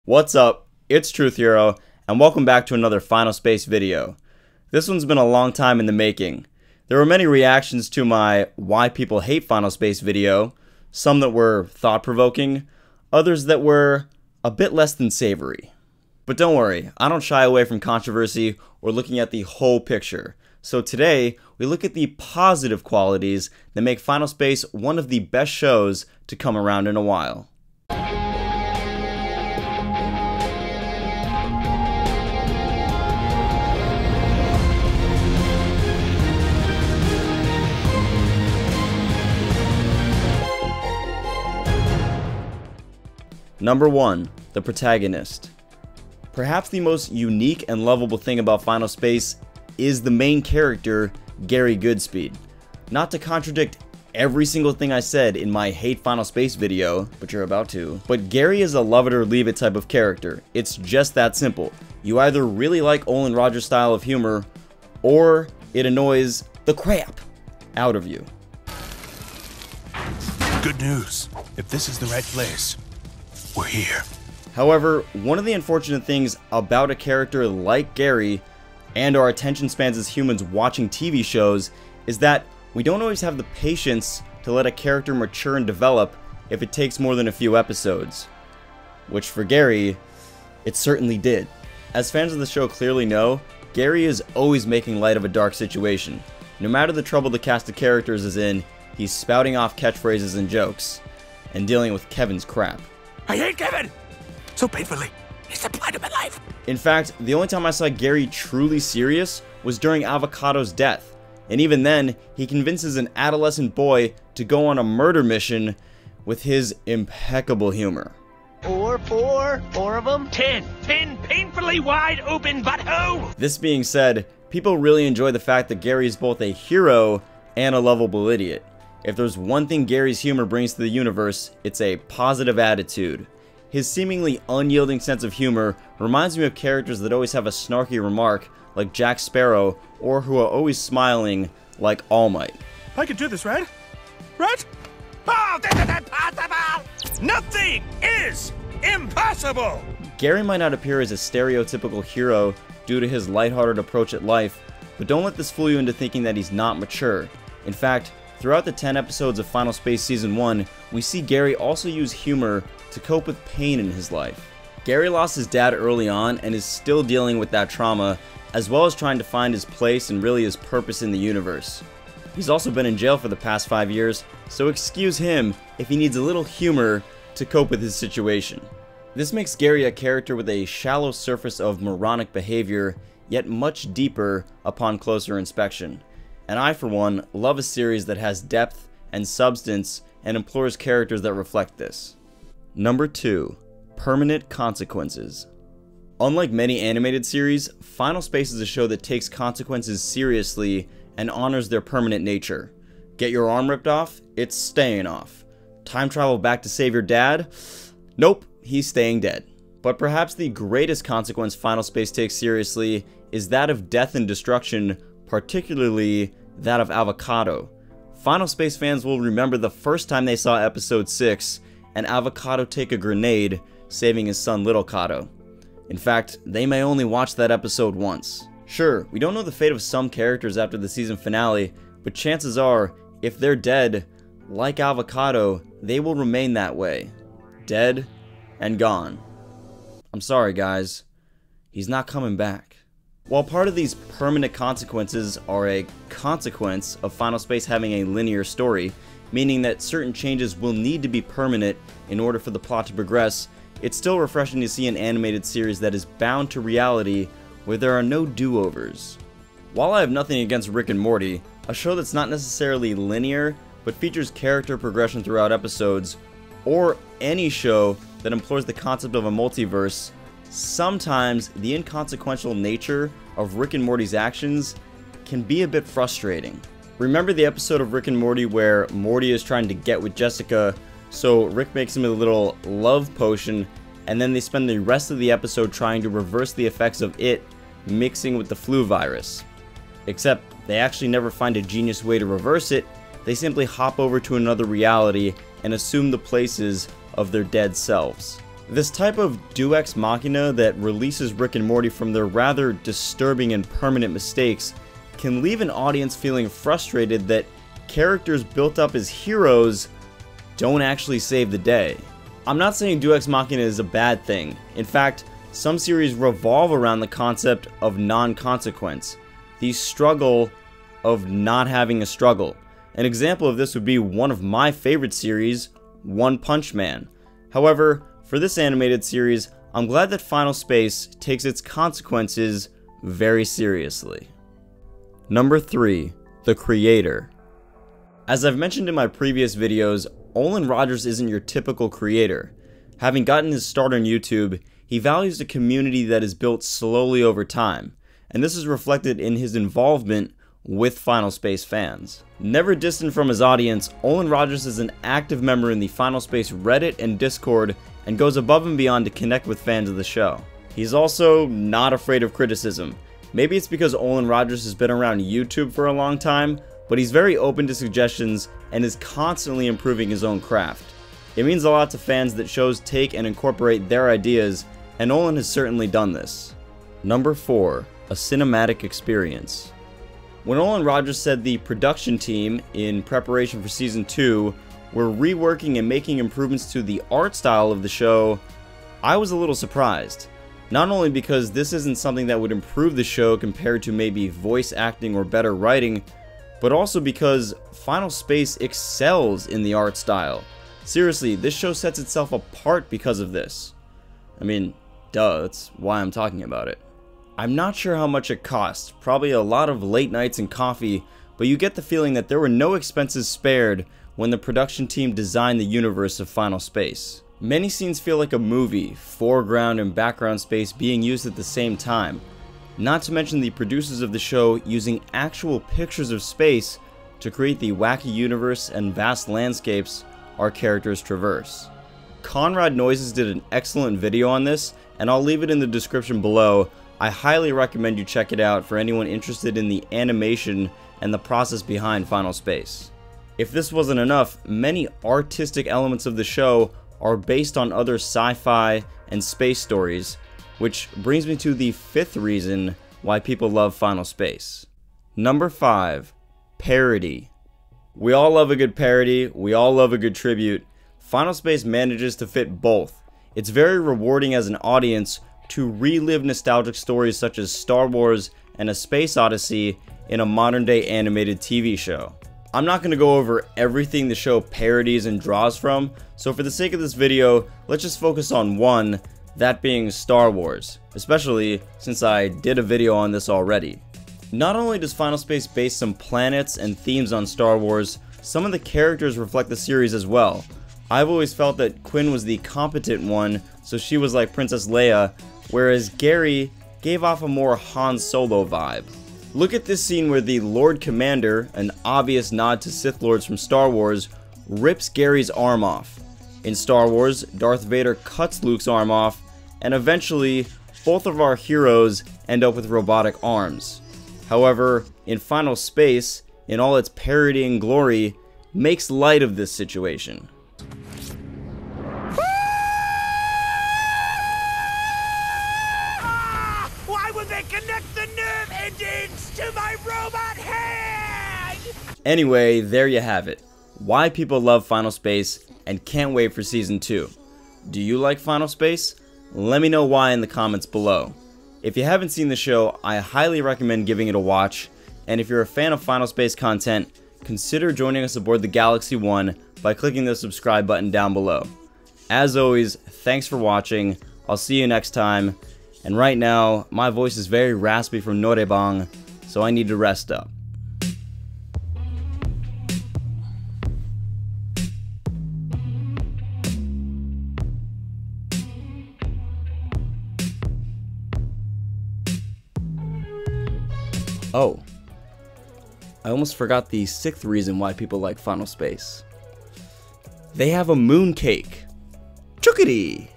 What's up? It's Truth Hero, and welcome back to another Final Space video. This one's been a long time in the making. There were many reactions to my Why People Hate Final Space video, some that were thought-provoking, others that were a bit less than savory. But don't worry, I don't shy away from controversy or looking at the whole picture. So today, we look at the positive qualities that make Final Space one of the best shows to come around in a while. Number 1. The protagonist. Perhaps the most unique and lovable thing about Final Space is the main character, Gary Goodspeed. Not to contradict every single thing I said in my Hate Final Space video, but you're about to, but Gary is a love it or leave it type of character. It's just that simple. You either really like Olin Rogers' style of humor, or it annoys the crap out of you. Good news. If this is the right place, we're here. However, one of the unfortunate things about a character like Gary and our attention spans as humans watching TV shows is that we don't always have the patience to let a character mature and develop if it takes more than a few episodes. Which for Gary, it certainly did. As fans of the show clearly know, Gary is always making light of a dark situation. No matter the trouble the cast of characters is in, he's spouting off catchphrases and jokes, and dealing with Kevin's crap. I hate Kevin! So painfully. He's the pride of my life. In fact, the only time I saw Gary truly serious was during Avocado's death. And even then, he convinces an adolescent boy to go on a murder mission with his impeccable humor. Four of them? 10 painfully wide open butthole! This being said, people really enjoy the fact that Gary is both a hero and a lovable idiot. If there's one thing Gary's humor brings to the universe, it's a positive attitude. His seemingly unyielding sense of humor reminds me of characters that always have a snarky remark, like Jack Sparrow, or who are always smiling, like All Might. I can do this, right? Right? Oh, this is impossible! Nothing is impossible! Gary might not appear as a stereotypical hero due to his lighthearted approach at life, but don't let this fool you into thinking that he's not mature. In fact, throughout the 10 episodes of Final Space Season 1, we see Gary also use humor to cope with pain in his life. Gary lost his dad early on and is still dealing with that trauma, as well as trying to find his place and really his purpose in the universe. He's also been in jail for the past 5 years, so excuse him if he needs a little humor to cope with his situation. This makes Gary a character with a shallow surface of moronic behavior, yet much deeper upon closer inspection. And I, for one, love a series that has depth and substance and implores characters that reflect this. Number 2. Permanent consequences. Unlike many animated series, Final Space is a show that takes consequences seriously and honors their permanent nature. Get your arm ripped off? It's staying off. Time travel back to save your dad? Nope, he's staying dead. But perhaps the greatest consequence Final Space takes seriously is that of death and destruction, particularly that of Avocado. Final Space fans will remember the first time they saw episode 6 and Avocado take a grenade, saving his son Little Cato. In fact, they may only watch that episode once. Sure, we don't know the fate of some characters after the season finale, but chances are, if they're dead, like Avocado, they will remain that way. Dead and gone. I'm sorry guys, he's not coming back. While part of these permanent consequences are a consequence of Final Space having a linear story, meaning that certain changes will need to be permanent in order for the plot to progress, it's still refreshing to see an animated series that is bound to reality where there are no do-overs. While I have nothing against Rick and Morty, a show that's not necessarily linear but features character progression throughout episodes, or any show that employs the concept of a multiverse, sometimes the inconsequential nature of Rick and Morty's actions can be a bit frustrating. Remember the episode of Rick and Morty where Morty is trying to get with Jessica, so Rick makes him a little love potion, and then they spend the rest of the episode trying to reverse the effects of it mixing with the flu virus. Except they actually never find a genius way to reverse it, they simply hop over to another reality and assume the places of their dead selves. This type of deus ex machina that releases Rick and Morty from their rather disturbing and permanent mistakes can leave an audience feeling frustrated that characters built up as heroes don't actually save the day. I'm not saying deus ex machina is a bad thing. In fact, some series revolve around the concept of non-consequence, the struggle of not having a struggle. An example of this would be one of my favorite series, One Punch Man. However, for this animated series, I'm glad that Final Space takes its consequences very seriously. Number 3. The Creator. As I've mentioned in my previous videos, Olin Rogers isn't your typical creator. Having gotten his start on YouTube, he values a community that is built slowly over time, and this is reflected in his involvement with Final Space fans. Never distant from his audience, Olin Rogers is an active member in the Final Space Reddit and Discord and goes above and beyond to connect with fans of the show. He's also not afraid of criticism. Maybe it's because Olin Rogers has been around YouTube for a long time, but he's very open to suggestions and is constantly improving his own craft. It means a lot to fans that shows take and incorporate their ideas, and Olin has certainly done this. Number 4. A cinematic experience. When Olin Rogers said the production team, in preparation for Season 2, were reworking and making improvements to the art style of the show, I was a little surprised. Not only because this isn't something that would improve the show compared to maybe voice acting or better writing, but also because Final Space excels in the art style. Seriously, this show sets itself apart because of this. I mean, duh, that's why I'm talking about it. I'm not sure how much it cost, probably a lot of late nights and coffee, but you get the feeling that there were no expenses spared when the production team designed the universe of Final Space. Many scenes feel like a movie, foreground and background space being used at the same time. Not to mention the producers of the show using actual pictures of space to create the wacky universe and vast landscapes our characters traverse. Conrad Noises did an excellent video on this, and I'll leave it in the description below. I highly recommend you check it out for anyone interested in the animation and the process behind Final Space. If this wasn't enough, many artistic elements of the show are based on other sci-fi and space stories, which brings me to the 5th reason why people love Final Space. Number 5. Parody. We all love a good parody, we all love a good tribute. Final Space manages to fit both. It's very rewarding as an audience to relive nostalgic stories such as Star Wars and A Space Odyssey in a modern day animated TV show. I'm not going to go over everything the show parodies and draws from, so for the sake of this video, let's just focus on one, that being Star Wars, especially since I did a video on this already. Not only does Final Space base some planets and themes on Star Wars, some of the characters reflect the series as well. I've always felt that Quinn was the competent one, so she was like Princess Leia, whereas Gary gave off a more Han Solo vibe. Look at this scene where the Lord Commander, an obvious nod to Sith Lords from Star Wars, rips Gary's arm off. In Star Wars, Darth Vader cuts Luke's arm off, and eventually, both of our heroes end up with robotic arms. However, in Final Space, in all its parodying glory, makes light of this situation. Why would they connect the nerve endings to my robot hand? Anyway, there you have it. Why people love Final Space and can't wait for Season 2. Do you like Final Space? Let me know why in the comments below. If you haven't seen the show, I highly recommend giving it a watch, and if you're a fan of Final Space content, consider joining us aboard the Galaxy One by clicking the subscribe button down below. As always, thanks for watching, I'll see you next time, and right now, my voice is very raspy from Noraebang, so I need to rest up. Oh, I almost forgot the 6th reason why people like Final Space. They have a moon cake. Chookity!